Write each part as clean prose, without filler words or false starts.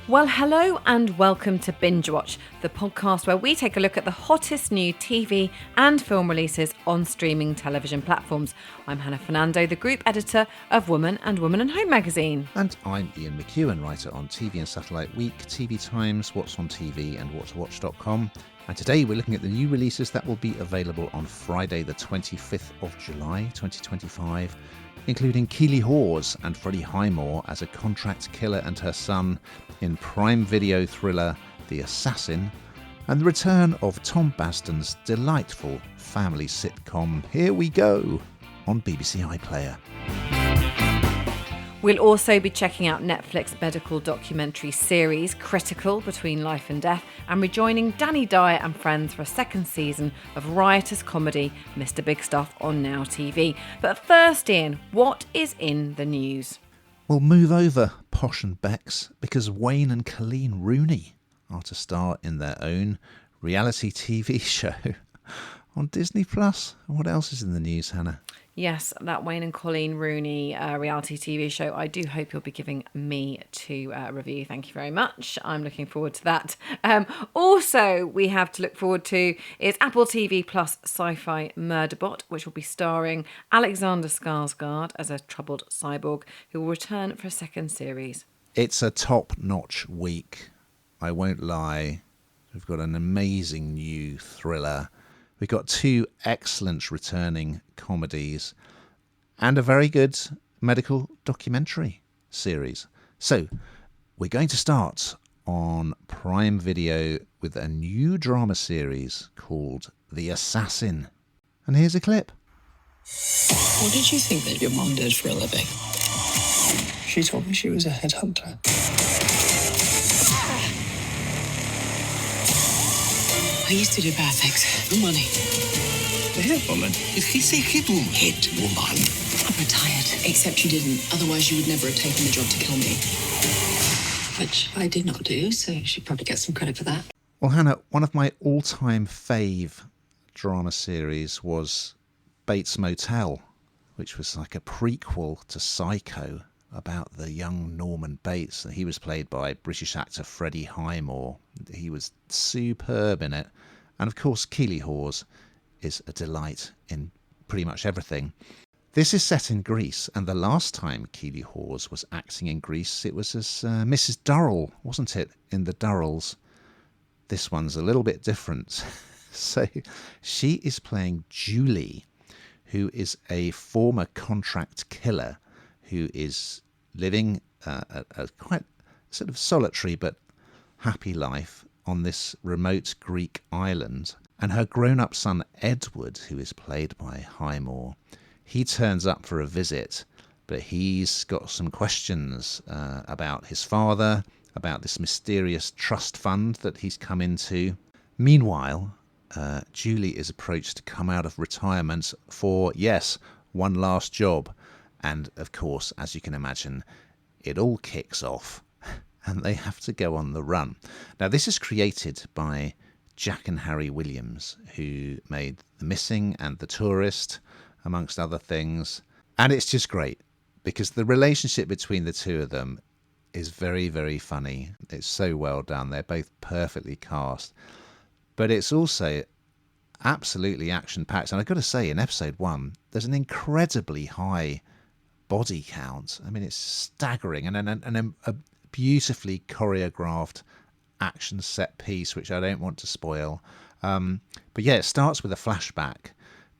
Well, hello and welcome to Binge Watch, the podcast where we take a look at the hottest new TV and film releases on streaming television platforms. I'm Hannah Fernando, the group editor of Woman and Woman and Home magazine. And I'm Ian McEwen, writer on TV and Satellite Week, TV Times, What's on TV and whattowatch.com. And today we're looking at the new releases that will be available on Friday the 25th of July 2025, including Keeley, Hawes and Freddie Highmore as a contract killer and her son in Prime Video thriller The Assassin, and the return of Tom Basden's delightful family sitcom Here We Go on BBC iPlayer. We'll also be checking out Netflix medical documentary series Critical Between Life and Death and rejoining Danny Dyer and friends for a second season of riotous comedy Mr. Bigstuff on Now TV. But first, Ian, what is in the news? We'll move over, Posh and Bex, because Wayne and Colleen Rooney are to star in their own reality TV show on Disney+. What else is in the news, Hannah? Yes, that Wayne and Colleen Rooney reality TV show. I do hope you'll be giving me to review. Thank you very much. I'm looking forward to that. Also, we have to look forward to is Apple TV Plus Sci-Fi Murderbot, which will be starring Alexander Skarsgård as a troubled cyborg who will return for a second series. It's a top-notch week. I won't lie. We've got an amazing new thriller. We've got two excellent returning comedies and a very good medical documentary series. So we're going to start on Prime Video with a new drama series called The Assassin. And here's a clip. What did you think that your mum did for a living? She told me she was a headhunter. I used to do bad things for money. The head woman? Did he say head woman? Head woman. I'm retired. Except you didn't. Otherwise, you would never have taken the job to kill me. Which I did not do, so you should probably get some credit for that. Well, Hannah, one of my all-time fave drama series was Bates Motel, which was like a prequel to Psycho about the young Norman Bates. He was played by British actor Freddie Highmore. He was superb in it. And of course, Keeley Hawes is a delight in pretty much everything. This is set in Greece, and the last time Keeley Hawes was acting in Greece, it was as Mrs. Durrell, wasn't it, in The Durrells? This one's a little bit different. So she is playing Julie, who is a former contract killer who is living a quite sort of solitary but happy life on this remote Greek island. And her grown-up son Edward, who is played by Highmore, he turns up for a visit, but he's got some questions about his father, about this mysterious trust fund that he's come into. Meanwhile, Julie is approached to come out of retirement for, yes, one last job. And, of course, as you can imagine, it all kicks off and they have to go on the run. Now, this is created by Jack and Harry Williams, who made The Missing and The Tourist, amongst other things. And it's just great because the relationship between the two of them is very, very funny. It's so well done. They're both perfectly cast. But it's also absolutely action-packed. And I've got to say, in episode 1, there's an incredibly high body count. I mean, it's staggering, and a beautifully choreographed action set piece, which I don't want to spoil. But yeah, it starts with a flashback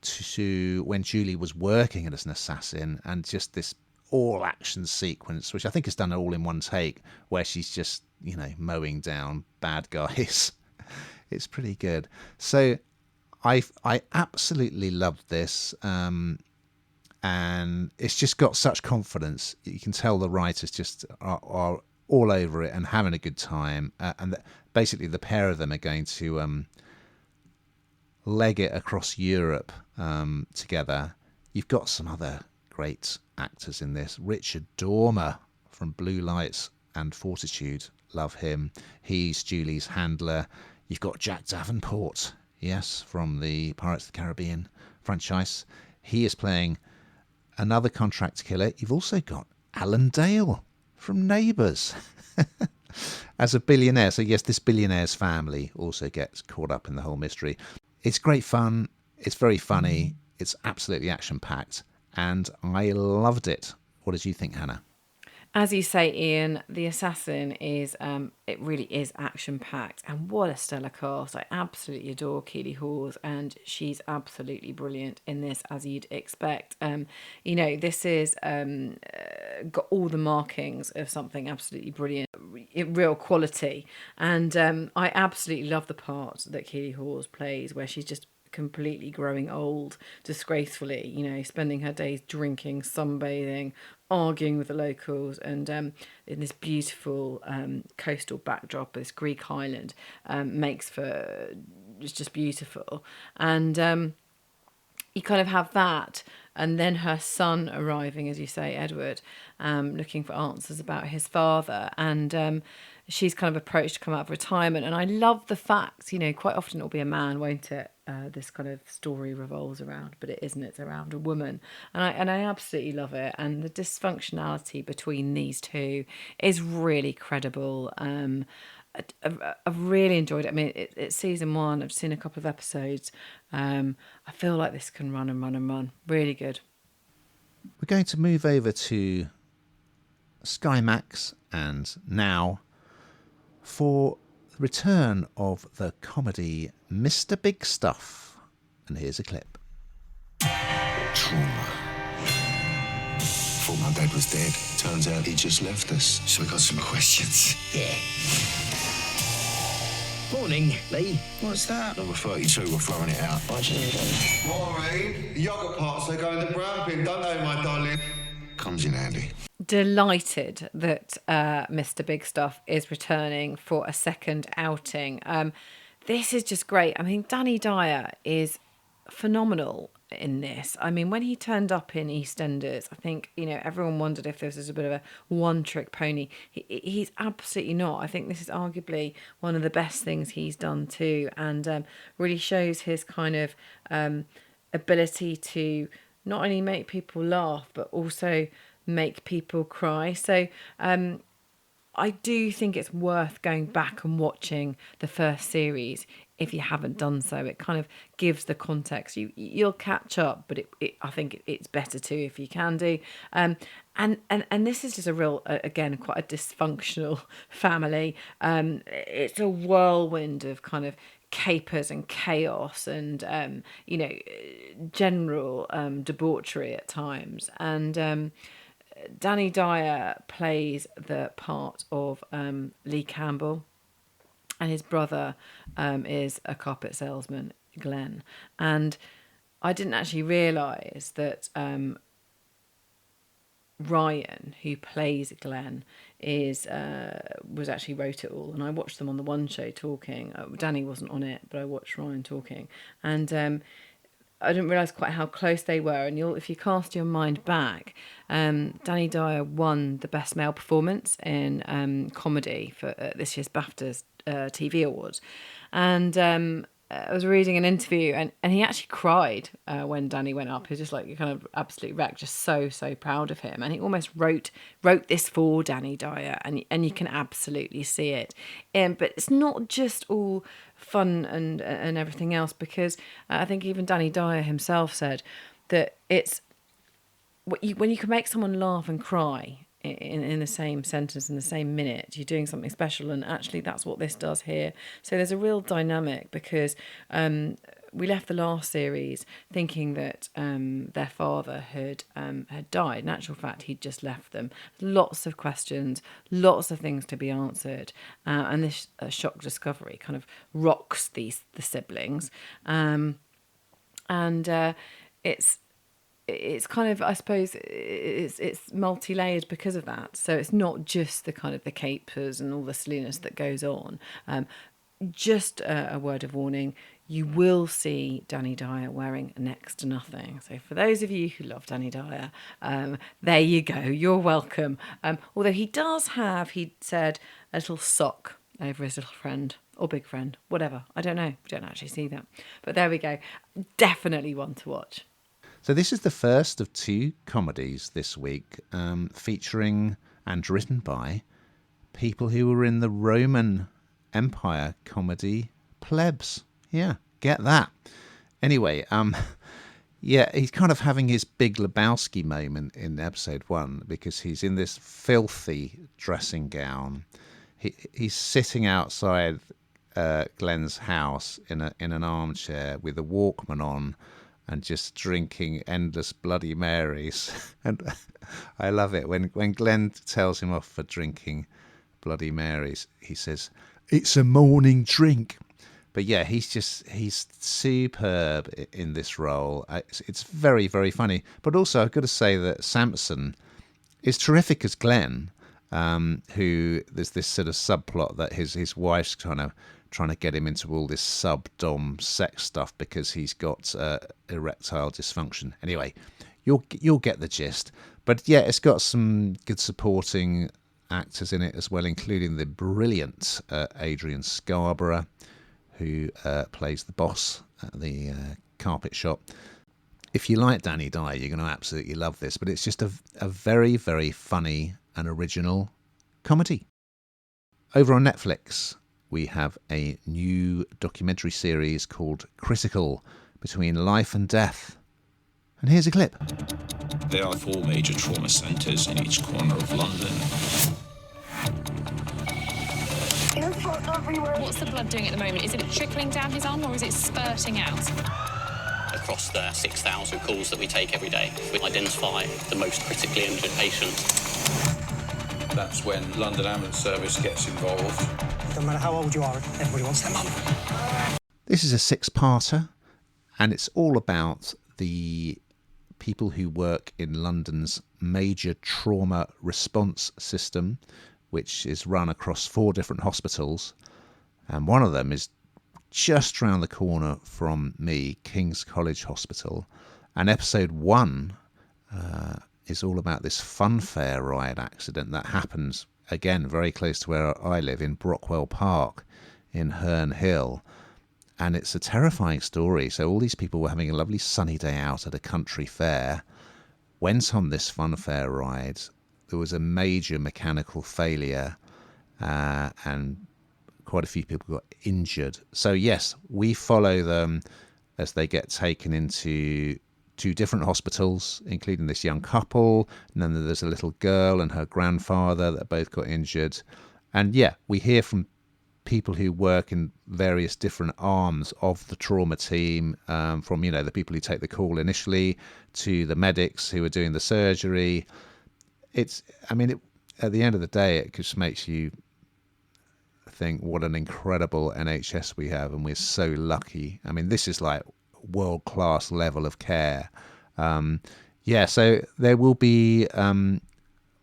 to when Julie was working as an assassin, and just this all-action sequence, which I think is done all in one take, where she's just, mowing down bad guys. It's pretty good. So I absolutely loved this. And it's just got such confidence. You can tell the writers just are all over it and having a good time. And basically the pair of them are going to leg it across Europe together. You've got some other great actors in this. Richard Dormer from Blue Lights and Fortitude. Love him. He's Julie's handler. You've got Jack Davenport, yes, from the Pirates of the Caribbean franchise. He is playing another contract killer. You've also got Alan Dale from Neighbours. as a billionaire. So yes, this billionaire's family also gets caught up in the whole mystery. It's great fun. It's very funny. It's absolutely action-packed. And I loved it. What did you think, Hannah? As you say, Ian, the assassin is, it really is action-packed, and what a stellar cast. I absolutely adore Keeley Hawes, and she's absolutely brilliant in this, as you'd expect. This is got all the markings of something absolutely brilliant, real quality, and I absolutely love the part that Keeley Hawes plays, where she's just completely growing old disgracefully, spending her days drinking, sunbathing, arguing with the locals, and in this beautiful coastal backdrop, this Greek island makes for it's just beautiful. And you kind of have that, and then her son arriving, as you say, Edward, looking for answers about his father, and she's kind of approached to come out of retirement. And I love the fact, quite often it'll be a man, won't it? This kind of story revolves around, but it isn't. It's around a woman, and I absolutely love it. And the dysfunctionality between these two is really credible. I've really enjoyed it. I mean, it's season 1. I've seen a couple of episodes. I feel like this can run and run and run. Really good. We're going to move over to Sky Max and Now for the return of the comedy Mr. Bigstuff. And here's a clip. Trauma. Thought my dad was dead. Turns out he just left us. So we got some questions. Yeah. Morning, Lee. What's that? Number 32, we're throwing it out. Maureen, the yogurt parts, they go in the brown bin, don't they, my darling? Comes in handy. Delighted that Mr. Bigstuff is returning for a second outing. This is just great. I mean, Danny Dyer is phenomenal in this. I mean, when he turned up in EastEnders, I think, everyone wondered if this was a bit of a one-trick pony. He's absolutely not. I think this is arguably one of the best things he's done too, and really shows his kind of ability to not only make people laugh, but also make people cry. So I do think it's worth going back and watching the first series if you haven't done so. It kind of gives the context. You'll catch up, but I think it's better too if you can do. And this is just a real, again, quite a dysfunctional family. It's a whirlwind of kind of capers and chaos and general debauchery at times. And Danny Dyer plays the part of Lee Campbell, and his brother is a carpet salesman, Glenn. And I didn't actually realise that Ryan, who plays Glenn, was actually wrote it all. And I watched them on the One Show talking. Danny wasn't on it, but I watched Ryan talking. And I didn't realise quite how close they were. And if you cast your mind back, Danny Dyer won the Best Male Performance in comedy for this year's BAFTAs TV Awards. And I was reading an interview, and he actually cried when Danny went up. He was just like kind of absolute wreck, just so proud of him. And he almost wrote this for Danny Dyer, and you can absolutely see it. But it's not just all fun and everything else, because I think even Danny Dyer himself said that it's when you can make someone laugh and cry in the same sentence, in the same minute, you're doing something special. And actually that's what this does here. So there's a real dynamic, because we left the last series thinking that their father had died. In actual fact, he'd just left them. Lots of questions, lots of things to be answered, and this shock discovery kind of rocks the siblings, and it's kind of, I suppose, it's multi-layered because of that. So it's not just the kind of the capers and all the silliness that goes on. Just a word of warning, you will see Danny Dyer wearing next to nothing. So for those of you who love Danny Dyer, there you go, you're welcome. Although he does have, he said, a little sock over his little friend, or big friend, whatever. I don't know, we don't actually see that. But there we go, definitely one to watch. So this is the first of 2 comedies this week, featuring and written by people who were in the Roman Empire comedy Plebs. Yeah, get that. Anyway, yeah, he's kind of having his Big Lebowski moment in episode 1 because he's in this filthy dressing gown. He's sitting outside Glenn's house in an armchair with a Walkman on and just drinking endless Bloody Marys. And I love it when Glenn tells him off for drinking Bloody Marys. He says, "It's a morning drink." But yeah, he's superb in this role. It's very, very funny. But also, I've got to say that Samson is terrific as Glenn, who there's this sort of subplot that his wife's trying to get him into all this sub-dom sex stuff because he's got erectile dysfunction. Anyway, you'll get the gist. But yeah, it's got some good supporting actors in it as well, including the brilliant Adrian Scarborough, who plays the boss at the carpet shop. If you like Danny Dyer, you're going to absolutely love this, but it's just a very, very funny and original comedy. Over on Netflix, we have a new documentary series called Critical, Between Life and Death. And here's a clip. There are 4 major trauma centres in each corner of London. What's the blood doing at the moment? Is it trickling down his arm or is it spurting out? Across the 6,000 calls that we take every day, we identify the most critically injured patients. That's when London Ambulance Service gets involved. No matter how old you are, everybody wants their mum. This is a 6-parter, and it's all about the people who work in London's major trauma response system, which is run across 4 different hospitals. And one of them is just round the corner from me, King's College Hospital. And episode 1 is all about this funfair ride accident that happens, again, very close to where I live, in Brockwell Park in Herne Hill. And it's a terrifying story. So all these people were having a lovely sunny day out at a country fair, went on this funfair ride. There was a major mechanical failure, and quite a few people got injured. So yes, we follow them as they get taken into 2 different hospitals, including this young couple, and then there's a little girl and her grandfather that both got injured. And yeah, we hear from people who work in various different arms of the trauma team, from, you know, the people who take the call initially to the medics who are doing the surgery. At the end of the day, it just makes you think what an incredible NHS we have, and we're so lucky. I mean, this is like world-class level of care. So there will be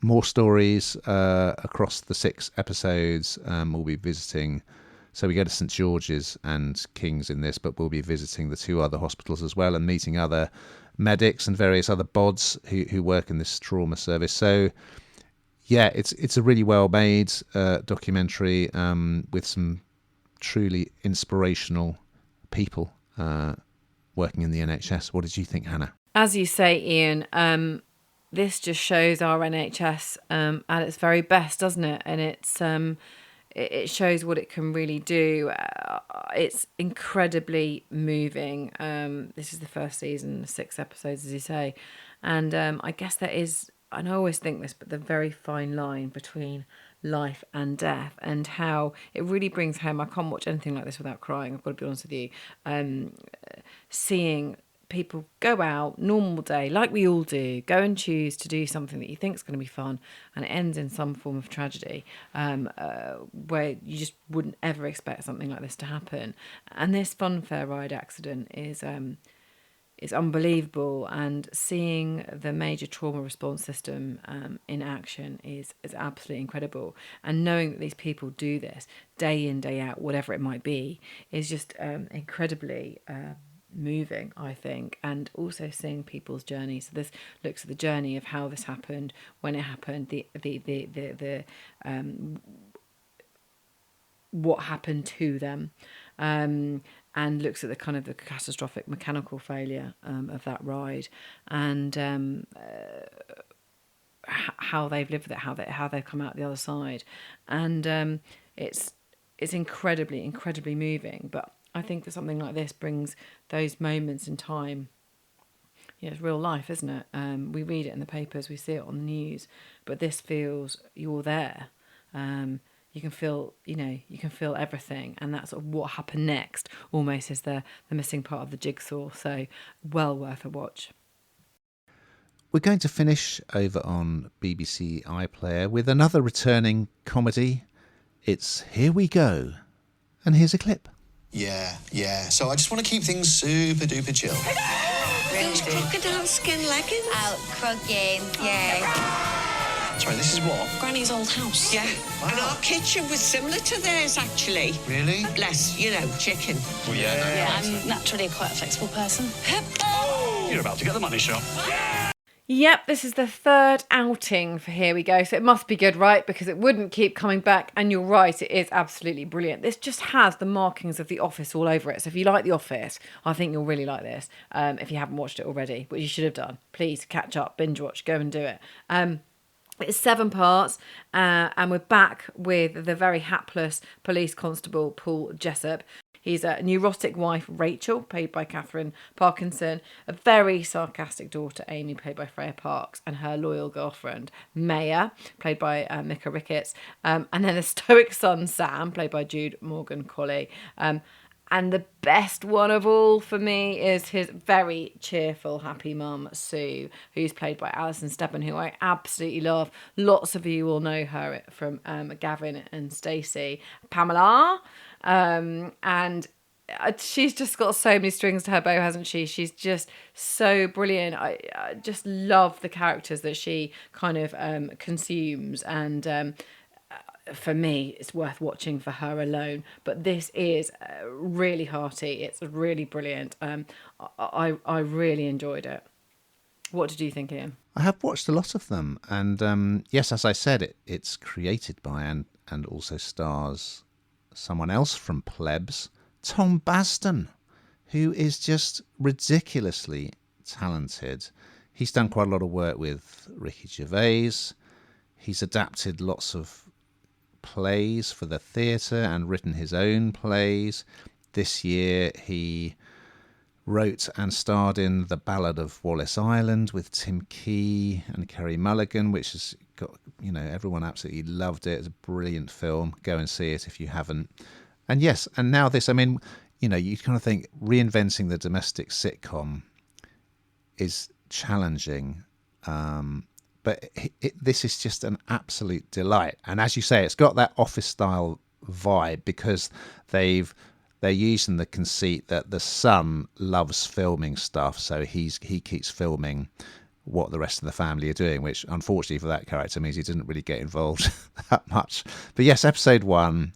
more stories across the 6 episodes. We'll be visiting, so we go to St George's and King's in this, but we'll be visiting the 2 other hospitals as well and meeting other medics and various other bods who work in this trauma service. So yeah, it's a really well made documentary with some truly inspirational people working in the NHS. What did you think, Hannah? As you say, Ian, this just shows our NHS at its very best, doesn't it? And it shows what it can really do. It's incredibly moving. This is the first season, 6 episodes, as you say. And I guess there is, and I always think this, but the very fine line between life and death, and how it really brings home. I can't watch anything like this without crying, I've got to be honest with you. Seeing people go out, normal day, like we all do, go and choose to do something that you think is going to be fun, and it ends in some form of tragedy, where you just wouldn't ever expect something like this to happen. And this funfair ride accident is unbelievable, and seeing the major trauma response system in action is absolutely incredible. And knowing that these people do this day in, day out, whatever it might be, is just incredibly moving, I think. And also seeing people's journeys. So this looks at the journey of how this happened, when it happened, the what happened to them, and looks at the kind of the catastrophic mechanical failure of that ride, and how they've lived with it, how they've come out the other side, and it's incredibly moving. But I think that something like this brings those moments in time. Yeah, it's real life, isn't it? We read it in the papers, we see it on the news, but this feels you're there. You can feel, you can feel everything, and that's sort of what happened next. Almost is the missing part of the jigsaw. So, well worth a watch. We're going to finish over on BBC iPlayer with another returning comedy. It's Here We Go, and here's a clip. Yeah. So I just want to keep things super duper chill. Those crocodile skin leggings? Out croquet, yeah. Sorry, this is what? Granny's old house. Yeah. Wow. And our kitchen was similar to theirs, actually. Really? Less, chicken. Well, yeah. I'm naturally quite a flexible person. You're about to get the money shot. Yep, this is the third outing for Here We Go, so it must be good, right? Because it wouldn't keep coming back, and you're right, it is absolutely brilliant. This just has the markings of The Office all over it, so if you like The Office, I think you'll really like this. If you haven't watched it already, which you should have done, please catch up, binge watch, go and do it. It's 7 parts, and we're back with the very hapless police constable, Paul Jessops. He's a neurotic wife, Rachel, played by Katherine Parkinson, a very sarcastic daughter, Amy, played by Freya Parks, and her loyal girlfriend, Maya, played by Mika Ricketts, and then a stoic son, Sam, played by Jude Morgan-Colley. And the best one of all for me is his very cheerful, happy mum, Sue, who's played by Alison Steadman, who I absolutely love. Lots of you will know her from Gavin and Stacey. Pamela. And she's just got so many strings to her bow, hasn't she? She's just so brilliant. I just love the characters that she kind of consumes, and for me, it's worth watching for her alone. But this is really hearty. It's really brilliant. I really enjoyed it. What did you think, Ian? I have watched a lot of them, and yes, as I said, it's created by and also stars someone else from Plebs, Tom Baston, who is just ridiculously talented. He's done quite a lot of work with Ricky Gervais. He's adapted lots of plays for the theatre and written his own plays. This year he wrote and starred in The Ballad of Wallace Island with Tim Key and Kerry Mulligan, which has got, everyone absolutely loved it. It's a brilliant film. Go and see it if you haven't. And yes, and now this, you kind of think reinventing the domestic sitcom is challenging, but this is just an absolute delight. And as you say, it's got that office style vibe because they're using the conceit that the son loves filming stuff, so he keeps filming what the rest of the family are doing, which unfortunately for that character means he didn't really get involved that much. But yes, episode 1,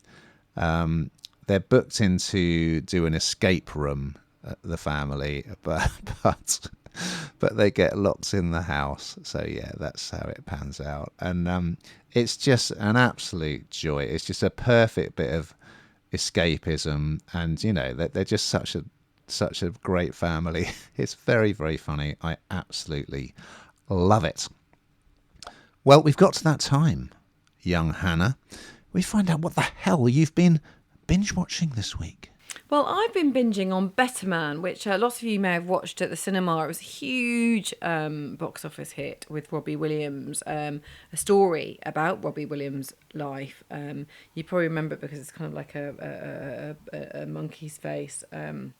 they're booked in to do an escape room, the family, but they get locked in the house. So yeah, that's how it pans out. And it's just an absolute joy. It's just a perfect bit of escapism, and they're just such a great family. It's very, very funny. I absolutely love it. Well, we've got to that time, young Hannah. We find out what the hell you've been binge watching this week. Well, I've been binging on Better Man, which lots of you may have watched at the cinema. It was a huge box office hit with Robbie Williams, a story about Robbie Williams' life. You probably remember it because it's kind of like a monkey's face on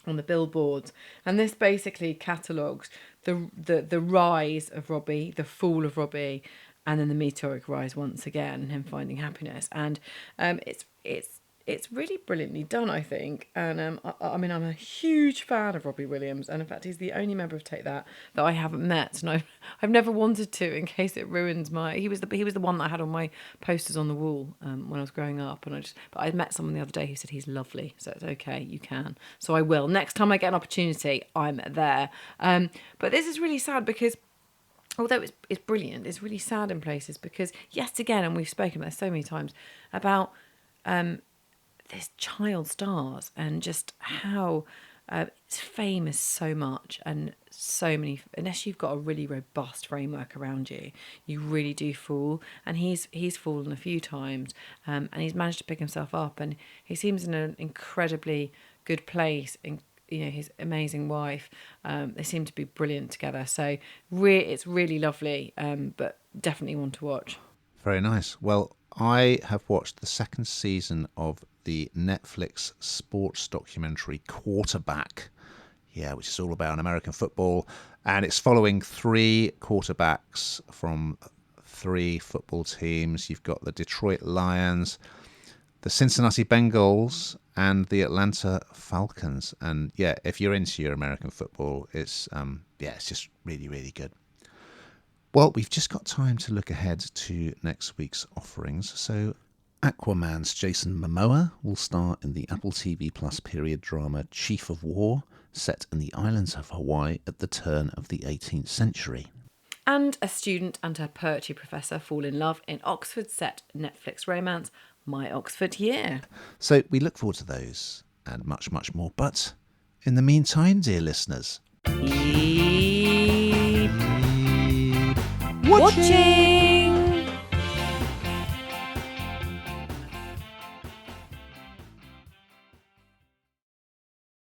the billboards. And this basically catalogues the rise of Robbie, the fall of Robbie, and then the meteoric rise once again, and him finding happiness. And it's really brilliantly done, I think. And I'm a huge fan of Robbie Williams, and in fact, he's the only member of Take That I haven't met, and I've never wanted to, in case it ruins my. He was the one that I had on my posters on the wall when I was growing up, but I met someone the other day who said he's lovely, so it's okay, you can. So I will. Next time I get an opportunity, I'm there. But this is really sad because, although it's brilliant, it's really sad in places because, yet again, and we've spoken about this so many times, about this child stars and just how It's famous so much and so many. Unless you've got a really robust framework around you, you really do fall. And he's fallen a few times, and he's managed to pick himself up. And he seems in an incredibly good place. His amazing wife. They seem to be brilliant together. So it's really lovely, but definitely one to watch. Very nice. Well, I have watched the second season of the Netflix sports documentary Quarterback, which is all about American football, and it's following 3 quarterbacks from 3 football teams. You've got the Detroit Lions, the Cincinnati Bengals, and the Atlanta Falcons. And if you're into your American football, it's just really, really good. Well, we've just got time to look ahead to next week's offerings. So Aquaman's Jason Momoa will star in the Apple TV Plus period drama Chief of War, set in the islands of Hawaii at the turn of the 18th century. And a student and her poetry professor fall in love in Oxford-set Netflix romance My Oxford Year. So we look forward to those and much, much more. But in the meantime, dear listeners, Keep watching!